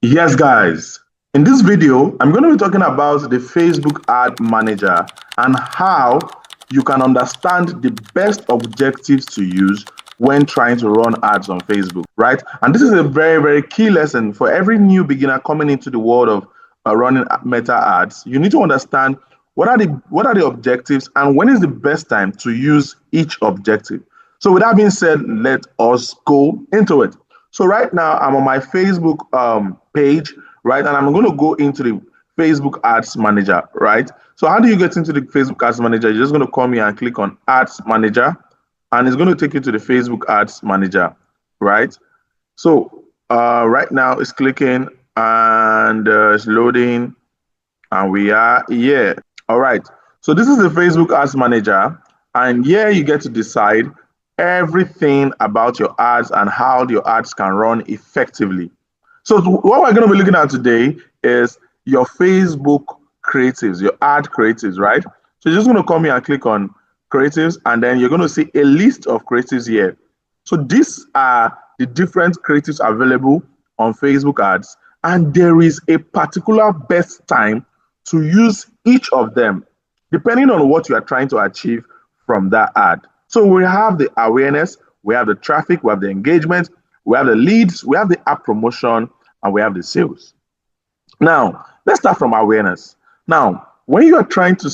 Yes, guys. In this video, I'm going to be talking about the Facebook Ad Manager and how you can understand the best objectives to use when trying to run ads on Facebook, right? And this is a very, very key lesson for every new beginner coming into the world of running meta ads. You need to understand what are the objectives and when is the best time to use each objective. So with that being said, let us go into it. So right now I'm on my Facebook page, right? And I'm going to go into the Facebook Ads Manager, right? So how do you get into the Facebook Ads Manager? You're just going to come here and click on Ads Manager, and it's going to take you to the Facebook Ads Manager, right? So right now it's clicking and it's loading, and we are here. All right. So this is the Facebook Ads Manager, and here you get to decide everything about your ads and how your ads can run effectively. So what we're going to be looking at today is your Facebook creatives, your ad creatives, right? So you're just going to come here and click on creatives, and then you're going to see a list of creatives here. So these are the different creatives available on Facebook ads, and there is a particular best time to use each of them, depending on what you are trying to achieve from that ad. So we have the awareness, we have the traffic, we have the engagement, we have the leads, we have the app promotion, and we have the sales. Now, let's start from awareness. Now, when you are trying to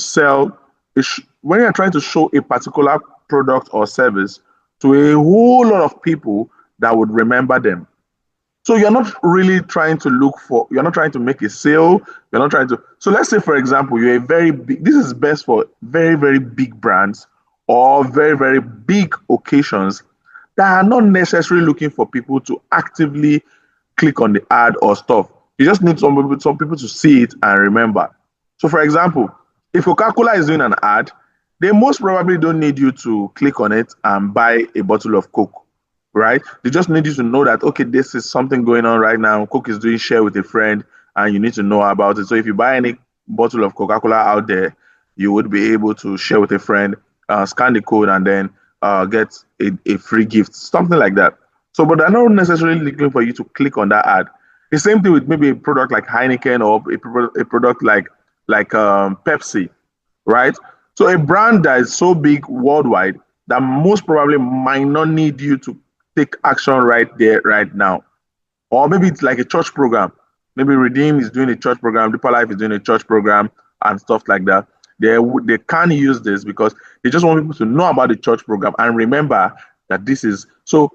when you are trying to show a particular product or service to a whole lot of people that would remember them. So you're not really trying to you're not trying to make a sale, you're not trying to, so let's say, for example, you're a very big, this is best for very, very big brands or very, very big occasions that are not necessarily looking for people to actively click on the ad or stuff. You just need some people to see it and remember. So for example, if Coca-Cola is doing an ad, they most probably don't need you to click on it and buy a bottle of Coke, right? They just need you to know that, okay, this is something going on right now. Coke is doing share with a friend and you need to know about it. So if you buy any bottle of Coca-Cola out there, you would be able to share with a friend, scan the code, and then get a free gift, something like that. So, but they're not necessarily looking for you to click on that ad. The same thing with maybe a product like Heineken or a product like Pepsi, right? So a brand that is so big worldwide that most probably might not need you to take action right there, right now. Or maybe it's like a church program. Maybe Redeem is doing a church program, Deeper Life is doing a church program, and stuff like that. They can use this because they just want people to know about the church program and remember that this is so.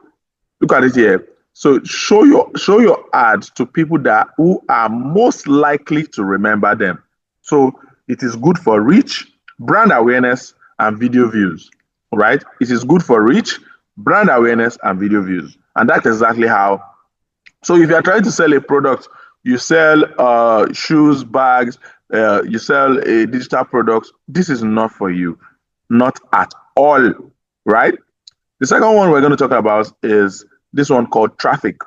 Look at it here. So show your ads to people who are most likely to remember them. So it is good for reach, brand awareness, and video views. Right? It is good for reach, brand awareness, and video views. And that's exactly how. So if you are trying to sell a product, you sell shoes, bags, you sell a digital product, this is not for you. Not at all. Right? The second one we're going to talk about is this one called traffic.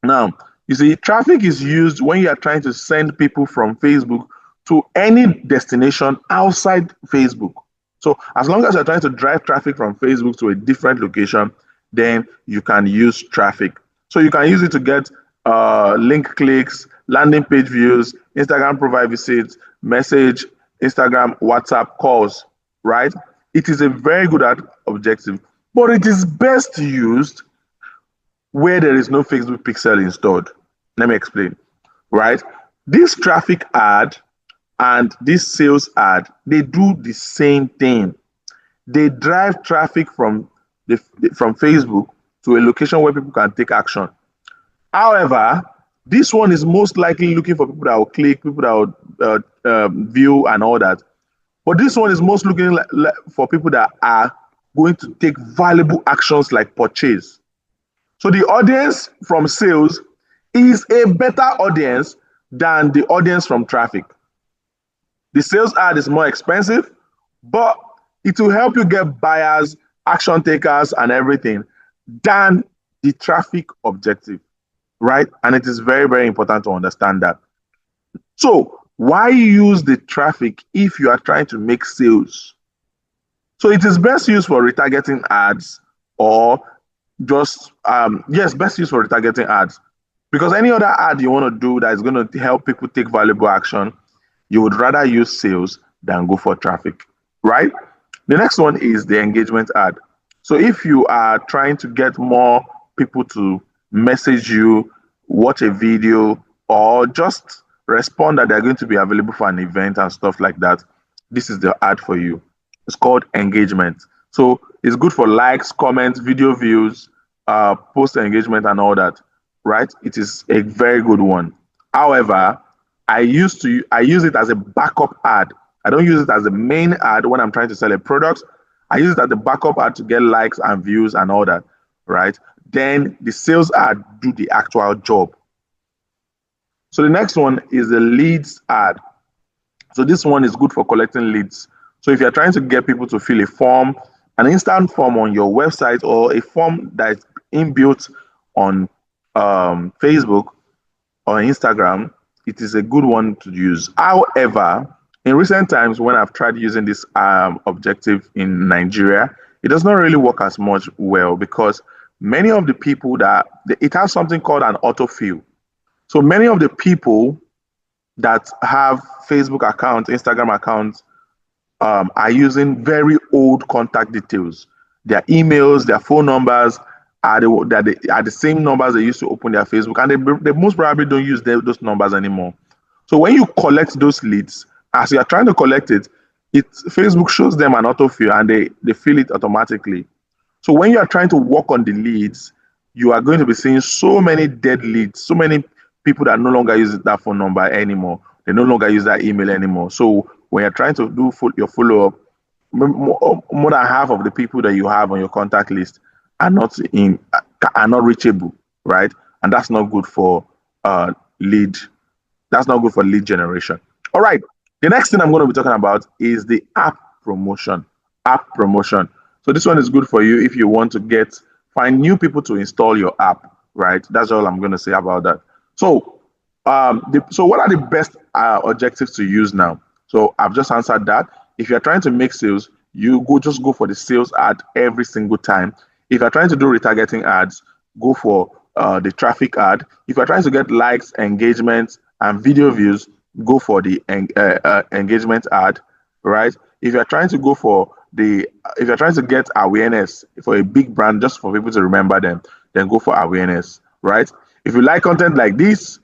Now, you see, traffic is used when you are trying to send people from Facebook to any destination outside Facebook. So as long as you're trying to drive traffic from Facebook to a different location, then you can use traffic. So you can use it to get link clicks, landing page views, Instagram profile visits, message, Instagram, WhatsApp calls, right? It is a very good objective, but it is best used where there is no Facebook pixel installed. Let me explain, right? This traffic ad and this sales ad, they do the same thing. They drive traffic from Facebook to a location where people can take action. However, this one is most likely looking for people that will click, people that will view and all that. But this one is most looking for people that are going to take valuable actions like purchase. So the audience from sales is a better audience than the audience from traffic. The sales ad is more expensive, but it will help you get buyers, action takers, and everything than the traffic objective, right? And it is very, very important to understand that. So why use the traffic if you are trying to make sales? So it is best used for retargeting ads or just, yes, best used for retargeting ads. Because any other ad you want to do that is going to help people take valuable action, you would rather use sales than go for traffic, right? The next one is the engagement ad. So if you are trying to get more people to message you, watch a video, or just respond that they're going to be available for an event and stuff like that, this is the ad for you. It's called engagement. So it's good for likes, comments, video views, post engagement, and all that, right? It is a very good one. However, I use it as a backup ad. I don't use it as the main ad when I'm trying to sell a product. I use it as the backup ad to get likes and views and all that, right? Then the sales ad do the actual job. So the next one is the leads ad. So this one is good for collecting leads. So if you're trying to get people to fill a form, an instant form on your website, or a form that is inbuilt on Facebook or Instagram, it is a good one to use. However, in recent times, when I've tried using this objective in Nigeria, it does not really work as much well, because many of the people it has something called an autofill. So many of the people that have Facebook accounts, Instagram accounts, are using very old contact details. Their emails, their phone numbers are the same numbers they used to open their Facebook, and they most probably don't use those numbers anymore. So when you collect those leads, as you are trying to collect it, Facebook shows them an autofill, and they fill it automatically. So when you are trying to work on the leads, you are going to be seeing so many dead leads, so many people that no longer use that phone number anymore. They no longer use that email anymore. So when you're trying to do your follow-up, more than half of the people that you have on your contact list are not reachable, right? And that's not good for lead. That's not good for lead generation. All right. The next thing I'm going to be talking about is the app promotion. App promotion. So this one is good for you if you want to find new people to install your app, right? That's all I'm going to say about that. So, so what are the best objectives to use now? So I've just answered that. If you're trying to make sales, you just go for the sales ad every single time. If you're trying to do retargeting ads, go for the traffic ad. If you're trying to get likes, engagements, and video views, go for the engagement ad, right? If you're trying to get awareness for a big brand, just for people to remember them, then go for awareness, right? If you like content like this,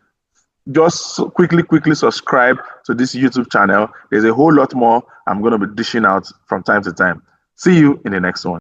just quickly subscribe to this YouTube channel. There's a whole lot more I'm going to be dishing out from time to time. See you in the next one.